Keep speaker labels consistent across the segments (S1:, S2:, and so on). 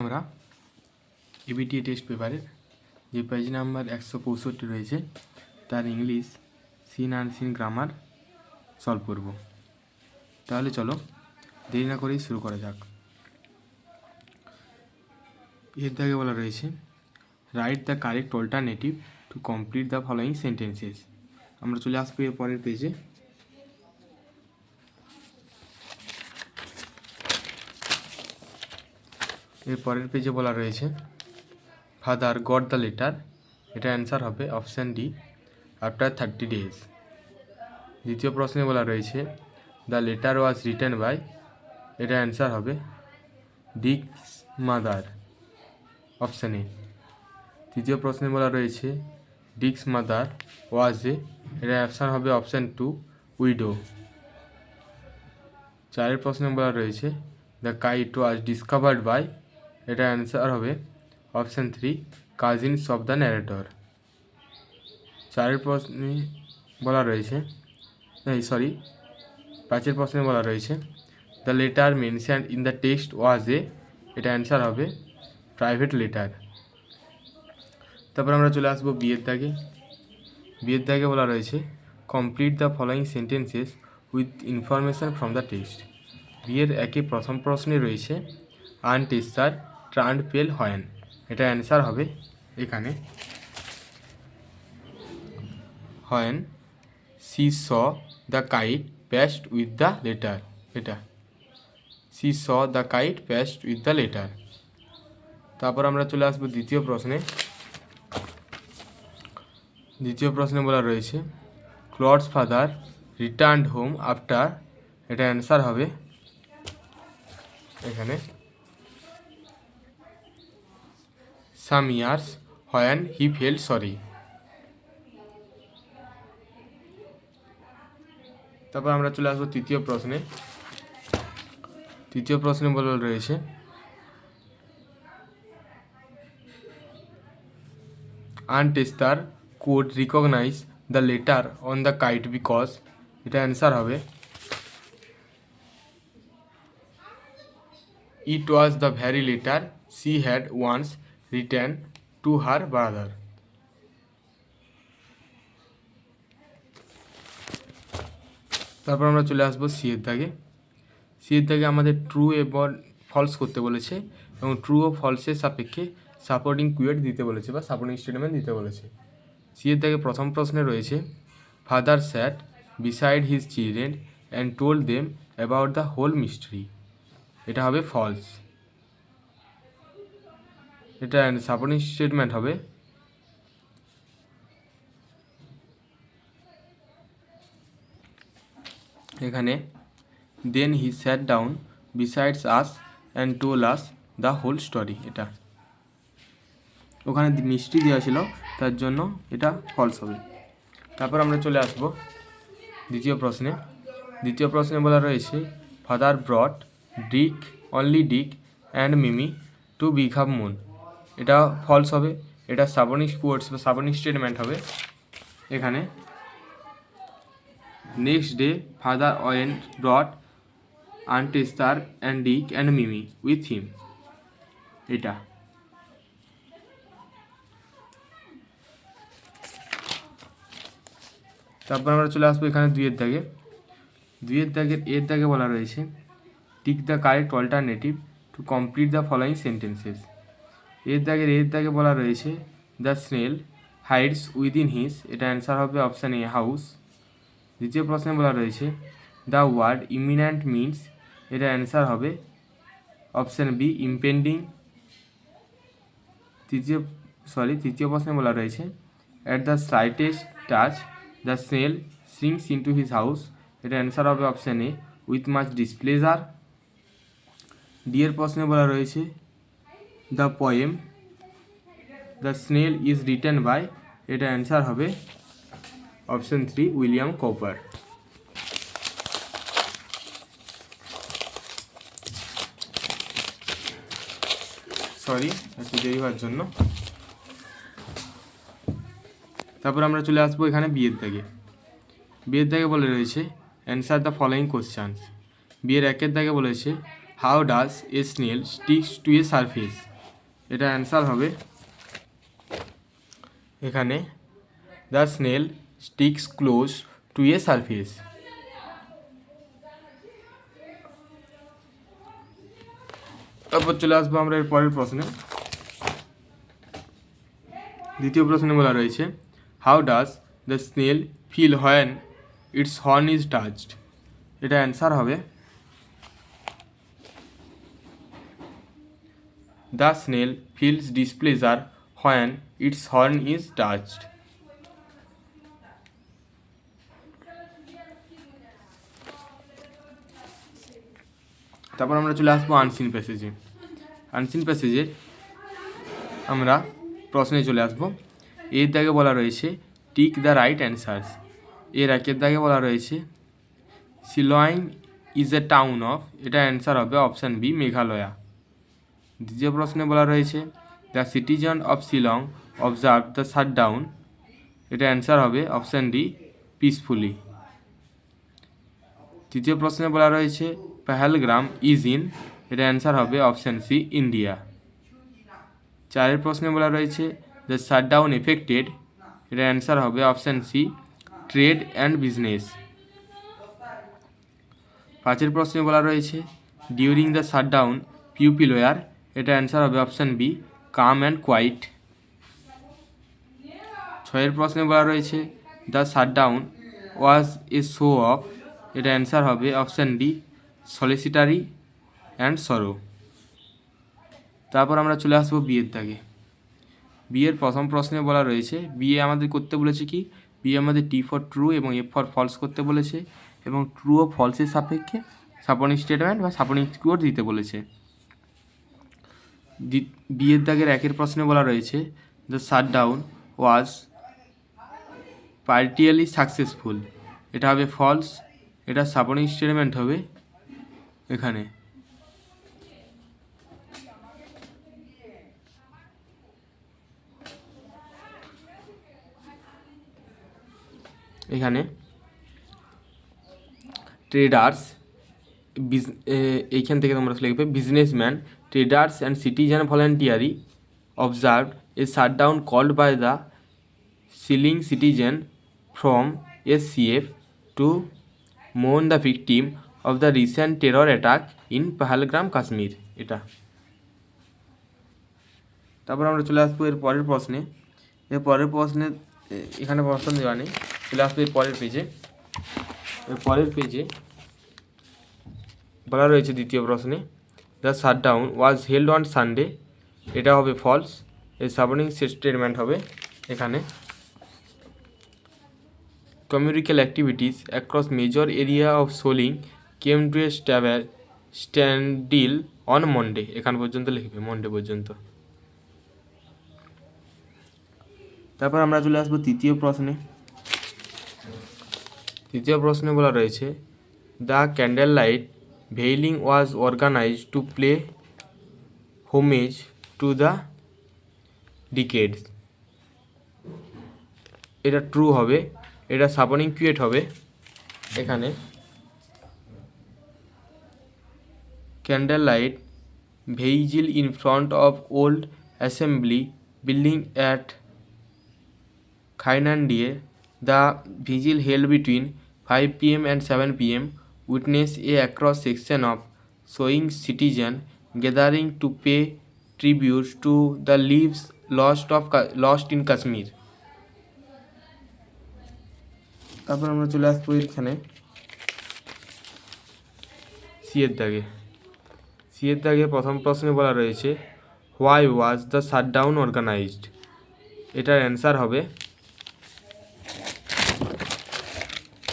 S1: আমরা ABTA test পেপারের যে পেজ নাম্বার 165 রয়েছে তার English seen unseen grammar solve করব। তাহলে চলো দেরি না করেই শুরু করা যাক। এর দাগে বলা রয়েছে write the correct alternative to complete the following sentences. আমরা চলে আসবো এর পরের পেজে। এর পরের পেজে বলা রয়েছে ফাদার গট দ্য লেটার, এটা অ্যান্সার হবে অপশান ডি, আফটার 30 days। দ্বিতীয় প্রশ্নে বলা রয়েছে the letter was written by, এটা অ্যান্সার হবে ডিকস মাদার, অপশান এ। তৃতীয় প্রশ্নে বলা রয়েছে ডিকস মাদার ওয়াজ এ, এটা অ্যান্সার হবে অপশান 2, উইডো। চারের প্রশ্নে বলা রয়েছে the kite was discovered by, এটা অ্যান্সার হবে option 3, cousins of the narrator. চারের প্রশ্নে বলা রয়েছে পাঁচের প্রশ্নে বলা রয়েছে the letter mentioned in the text was A, এটা অ্যান্সার হবে প্রাইভেট লেটার। তারপর আমরা চলে আসবো বিয়ের দাগে। বিয়ের দাগে বলা রয়েছে complete the following sentences with information from the text. বিয়ের একে প্রথম প্রশ্নে রয়েছে আন্ট এস্থার ট্রান্ড পেল হয়েন, এটা অ্যান্সার হবে এখানে when she saw the kite pasted with the letter, এটা she saw the kite pasted with the letter. তারপর আমরা চলে আসবো দ্বিতীয় প্রশ্নে। দ্বিতীয় প্রশ্নে বলা রয়েছে ক্লডস ফাদার রিটার্নড হোম আফটার, এটা অ্যান্সার হবে এখানে সাম years when he felt sorry. তারপর আমরা চলে আসবো তৃতীয় প্রশ্নে। তৃতীয় প্রশ্নে বলা রয়েছে aunt Esther could recognise the letter on the kite because, এটা অ্যান্সার হবে it was the very letter she had once written to her brother. তারপর আমরা চলে আসবো সি এর দাগে। সি এর দাগে আমাদের ট্রু এবং ফলস করতে বলেছে এবং ট্রু ও ফলসের সাপেক্ষে সাপোর্টিং কুয়েট দিতে বলেছে বা সাপোর্টিং স্টেটমেন্ট দিতে বলেছে। সি এর দাগে প্রথম প্রশ্নে রয়েছে father sat beside his children and told them about the whole mystery, এটা হবে ফলস। এটা সাপোর্টিং স্টেটমেন্ট হবে এখানে then he sat down besides us and told us the whole story, এটা ওখানে মিষ্টি দেওয়া ছিল তার জন্য এটা ফলস হবে। তারপর আমরা চলে আসবো দ্বিতীয় প্রশ্নে। দ্বিতীয় প্রশ্নে বলা রয়েছে father brought Dick only Dick and Mimi to Bigham Moon, এটা ফলস হবে। এটা সাপোর্টিং কোটস বা সাপোর্টিং স্টেটমেন্ট হবে এখানে next day father went brought aunt Esther and Dick and Mimi with him, এটা। তারপর আমরা চলে আসবো এখানে দুইয়ের দাগে। দুইয়ের দাগের এর দাগে বলা রয়েছে tick the correct alternative to complete the following sentences. এর দাগে বলা রয়েছে the snail hides within his, এটা অ্যান্সার হবে অপশান এ হাউস। দ্বিতীয় প্রশ্নে বলা রয়েছে দ্য ওয়ার্ড ইমিনেন্ট মিনস, এটা অ্যান্সার হবে অপশান বি ইম্পেন্ডিং। তৃতীয় প্রশ্নে বলা রয়েছে at the slightest touch the snail syncs into his house, এটা অ্যান্সার হবে option A with much displeasure. D এর প্রশ্নে বলা রয়েছে the poem the snail is written by, এটা অ্যান্সার হবে অপশান 3, উইলিয়াম কপার। সরি একটু দেরি হওয়ার জন্য। তারপর আমরা চলে আসবো এখানে বিয়ের দাগে। বিয়ের দাগে বলে রয়েছে অ্যান্সার দ্য ফলোয়িং কোশ্চানস। বিয়ের একের দাগে বলেছে how does a snail sticks to a surface, এটা অ্যান্সার হবে এখানে the snail sticks close to a surface. তারপর চলে আসবো আমরা এর পরের প্রশ্নে। দ্বিতীয় প্রশ্নে বলা রয়েছে how does the snail feel when its horn is touched. এটা অ্যান্সার হবে the snail feels displeasure when its horn is touched. তারপর আমরা চলে আসবো আনসিন প্যাসেজে। আনসিন প্যাসেজে আমরা প্রশ্নে চলে আসবো। এর দাগে বলা রয়েছে টিক দ্য রাইট অ্যান্সার্স। এর একের দাগে বলা রয়েছে Shillong is a town of. এটা অ্যান্সার হবে অপশান বি মেঘালয়া। দ্বিতীয় প্রশ্নে বলা রয়েছে the citizen of Shillong observe the shutdown. এটা অ্যান্সার হবে অপশান ডি পিসফুলি। তৃতীয় প্রশ্নে বলা রয়েছে পেহেলগ্রাম ইজ ইন। এটা অ্যান্সার হবে অপশান সি ইন্ডিয়া। চারের প্রশ্নে বলা রয়েছে দ্য শাটডাউন এফেক্টেড। এটা অ্যান্সার হবে option C trade and business. পাঁচের প্রশ্নে বলা রয়েছে during the shutdown pupil were. এটা অ্যান্সার হবে option B calm and quiet. ছয়ের প্রশ্নে বলা রয়েছে the shutdown was a show of. এটা অ্যান্সার হবে option D solitary and sorrow. তারপর আমরা চলে আসবো বিয়ের দাগে। বিয়ের প্রথম প্রশ্নে বলা রয়েছে বিয়ে আমাদের করতে বলেছে কি বিয়ে আমাদের টি ফর ট্রু এবং এফ ফর ফলস করতে বলেছে এবং ট্রু ও ফলসের সাপেক্ষে সাপোর্টিং স্টেটমেন্ট বা সাপোর্টিং কিওয়ার্ড দিতে বলেছে। বিয়ের দাগের একের প্রশ্নে বলা রয়েছে দ্য শাটডাউন ওয়াজ পার্টিয়ালি সাকসেসফুল। এটা হবে ফলস। এটা সাপোর্টিং স্টেটমেন্ট হবে এখানে। এখানে ট্রেডার্স এইখান থেকে তোমরা লিখবে businessman traders and citizen voluntarily observe a shutdown called by the Shillong citizen from SCF to mourn the victim of the recent terror attack in Pahalgam Kashmir. এটা তারপর আমরা চলে আসবো এর পরের প্রশ্নে। এর পরের প্রশ্নে এখানে প্রশ্ন দেওয়া নেই, চলে আসবো এর পরের পেজে। এর পরের পেজে বলা রয়েছে দ্বিতীয় প্রশ্নে the shutdown was held on Sunday. এটা হবে ফলস। এর সাপোর্টিং স্টেটমেন্ট হবে এখানে commercial activities across major area of Shillong came to a standstill on Monday. এখান পর্যন্ত লিখবে মন্ডে পর্যন্ত। তারপর আমরা চলে আসবো তৃতীয় প্রশ্নে। তৃতীয় প্রশ্নে বলা রয়েছে দ্য ক্যান্ডেল লাইট ভেইলিং was organised to pay homage to the deceased. এটা ট্রু হবে। এটা সাপোর্টিং কিওয়ার্ড হবে এখানে candle light vigil in front of old assembly building at Khyndailad. The vigil held between 5 PM and 7 PM. Witness a across section of showing citizen gathering to pay tribute to the lives lost in Kashmir. তারপর আমরা চলে আসবো এখানে সিয়ের দাগে। সিয়ের দাগে প্রথম প্রশ্নে বলা রয়েছে why was the shutdown organised. এটার অ্যান্সার হবে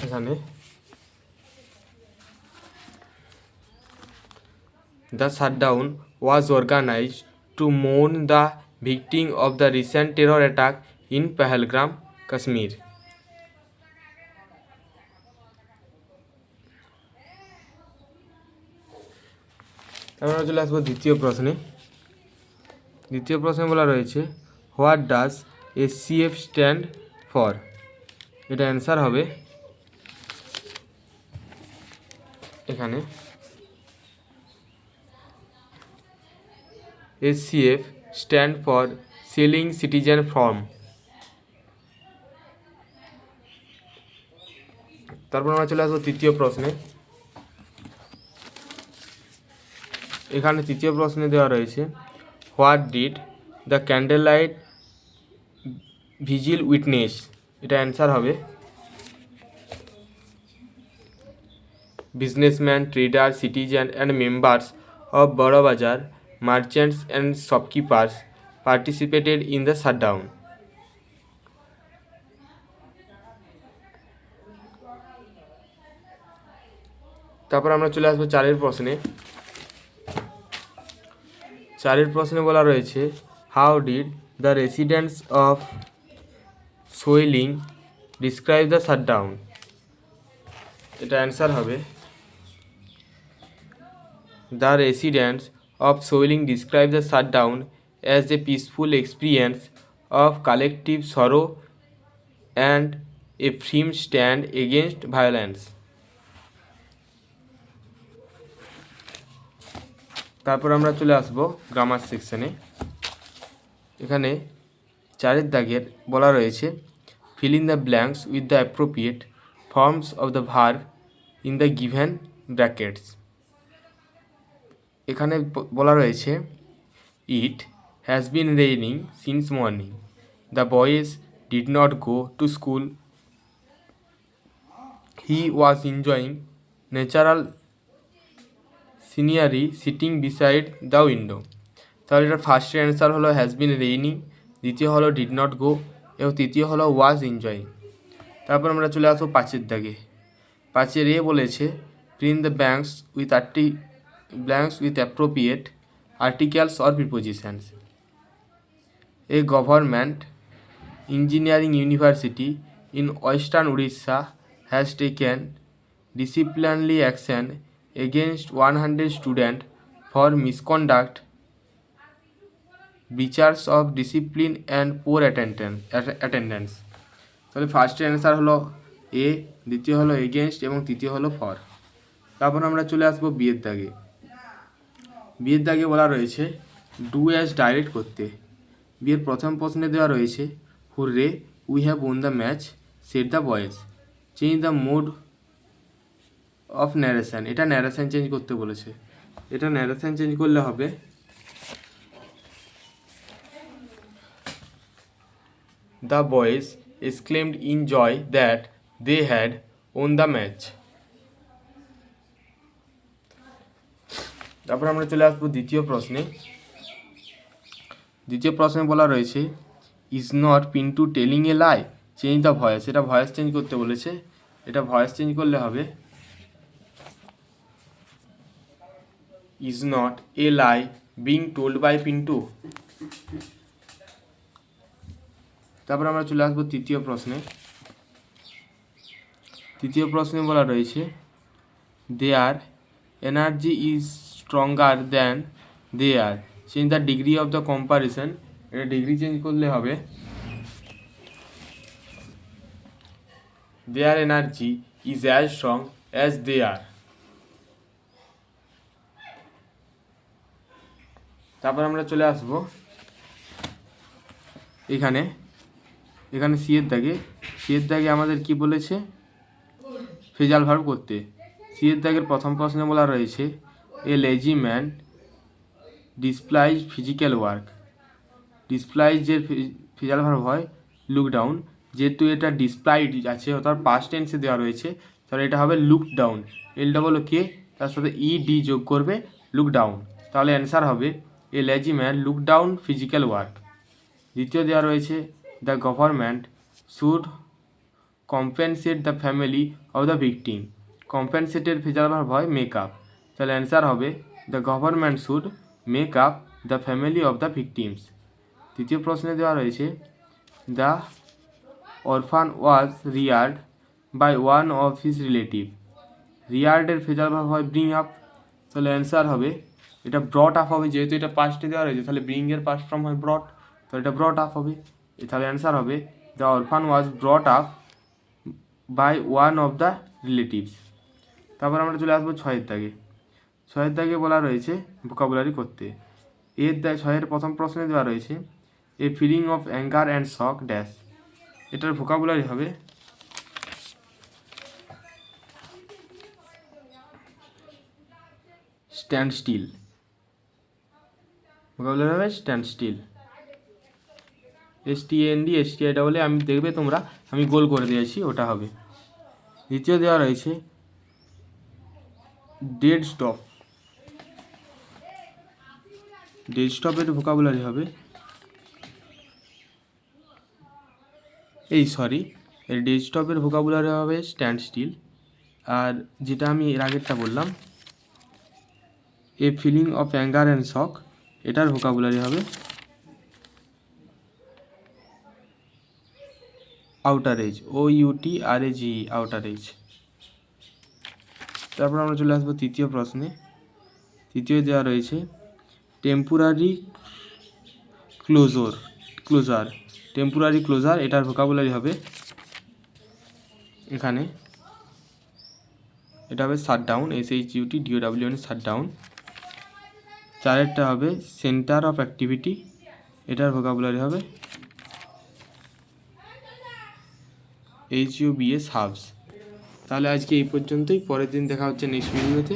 S1: এখানে the shutdown was organised to mourn the victim of the recent terror attack in Pahalgam Kashmir. আমরা চলে আসবো দ্বিতীয় প্রশ্নে। দ্বিতীয় প্রশ্নে বলা রয়েছে what does SCF stand for. এটা অ্যান্সার হবে এখানে SCF stand for selling citizen form? তারপর আমরা চলে আসবো তৃতীয় প্রশ্নে। এখানে তৃতীয় প্রশ্নে দেওয়া রয়েছে what did the candle light vigil witness? এটা অ্যান্সার হবে businessmen, traders, citizens and members of Boro Bazar, merchants and shopkeepers participated in the shutdown. তারপর আমরা চলে আসবো চারের প্রশ্নে বলা রয়েছে how did the residents of swelling describe the shutdown? এটা অ্যান্সার হবে The residents of Soiling describe the shutdown as a peaceful experience of collective sorrow and a firm stand against violence. তারপর আমরা চলে আসবো গ্রামার সেকশনে। এখানে 4 দাগের বলা রয়েছে fill in the blanks with the appropriate forms of the verb in the given brackets. এখানে বলা রয়েছে it has been raining since morning, the boys did not go to school, he was enjoying natural scenery sitting beside the window. তাহলে এটার ফার্স্টের answer হলো has been raining, দ্বিতীয় হলো did not গো এবং তৃতীয় হলো ওয়াজ এনজয়িং। তারপর আমরা চলে আসবো 5 দাগে। 5 বলেছে print the blanks with appropriate articles or prepositions. A government engineering university in western Odisha has taken disciplinary action against 100 students for misconduct, breaches of discipline and poor attendance. তাহলে ফার্স্ট অ্যান্সার হলো এ, দ্বিতীয় হলো against এবং তৃতীয় হলো for. তারপর আমরা চলে আসবো বিয়ের দাগে বলা রয়েছে ডু অ্যাজ ডাইরেক্ট করতে। বিয়ের প্রথম প্রশ্নে দেওয়া রয়েছে hurrah we have won the match said the boys, change the mode of narration. এটা ন্যারেশন চেঞ্জ করতে বলেছে। এটা ন্যারেশন চেঞ্জ করলে হবে the boys exclaimed in joy that they had won the match. তারপর আমরা চলে আসবো দ্বিতীয় প্রশ্নে বলা রয়েছে is not Pintu telling a lie, change the voice. এটা ভয়েস চেঞ্জ করতে বলেছে। এটা ভয়েস চেঞ্জ করলে হবে is not a lie being told by Pintu. তারপর আমরা চলে আসবো তৃতীয় প্রশ্নে বলা রয়েছে their energy is stronger than they are, change the degree of the comparison. এটা ডিগ্রি চেঞ্জ করলে হবে their energy is as strong as they are. তারপর আমরা চলে আসবো এখানে সি এর দাগে আমাদের কি বলেছে ফ্রেজাল ভার্ব করতে। সি এর দাগের প্রথম প্রশ্নে বলা রয়েছে a lazy man despise physical work. ডিসপ্লাইজের ফ্রেজাল ভার্ব হয় লুক ডাউন, যেহেতু এটা ডিসপ্লাইড আছে অর্থাৎ পাস্ট টেন্সে দেওয়া রয়েছে তাহলে এটা হবে লুক ডাউন, LOOK তার সাথে ED যোগ করবে লুক ডাউন। তাহলে অ্যান্সার হবে a lazy man look down physical work. দ্বিতীয় দেওয়া রয়েছে the government should compensate the family of the victim. কম্পেনসেটের ফ্রেজাল ভার্ব হয় মেক আপ। তাহলে অ্যান্সার হবে the government should make up the family of the victims. তৃতীয় প্রশ্নে দেওয়া রয়েছে the orphan was reared by one of his relative. রিয়ার্ডের phrasal verb হয় ব্রিং আপ। তাহলে অ্যান্সার হবে এটা ব্রট আপ হবে, যেহেতু এটা পাস্টে দেওয়া রয়েছে তাহলে ব্রিংয়ের পাস্ট ফর্ম হয় ব্রট, তো এটা ব্রট আপ হবে। তাহলে অ্যান্সার হবে the orphan was brought up by one of the relatives. তারপর আমরা চলে আসবো 6 দাগে বলা রয়েছে ভোকাবুলারি করতে। ছয়ের প্রথম প্রশ্নে দেওয়া রয়েছে a feeling of anger and shock dash, এটার ভোকাবুলারি হবে স্ট্যান্ড স্টিল, ভোকাবুলারি হবে স্ট্যান্ড স্টিল। STAND STIL আমি দেখবে তোমরা, আমি গোল করে দিয়েছি, ওটা হবে। দ্বিতীয় দেওয়া রয়েছে ডেড স্টপ, ডেড স্টপের ভোকাবুলারি হবে এর ডেড স্টপের ভোকাবুলারি হবে স্ট্যান্ড স্টিল। আর যেটা আমি এর আগেরটা বললাম এ ফিলিং অফ অ্যাঙ্গার অ্যান্ড শক, এটার ভোকাবুলারি হবে outer age, OUTRAGE, outer age. তারপর আমরা চলে আসবো তৃতীয় প্রশ্নে। তৃতীয় দেওয়া রয়েছে টেম্পোরারি ক্লোজার, টেম্পোরারি ক্লোজার, এটার ভোকাবুলারি হবে এখানে এটা হবে শাটডাউন, SHUTDOWN, শাটডাউন। চারেরটা হবে সেন্টার অফ অ্যাক্টিভিটি, এটার ভোকাবুলারি হবে HUBS, হাবস। তাহলে আজকে এই পর্যন্তই, পরের দিন দেখা হচ্ছে নেক্সট ভিডিওতে।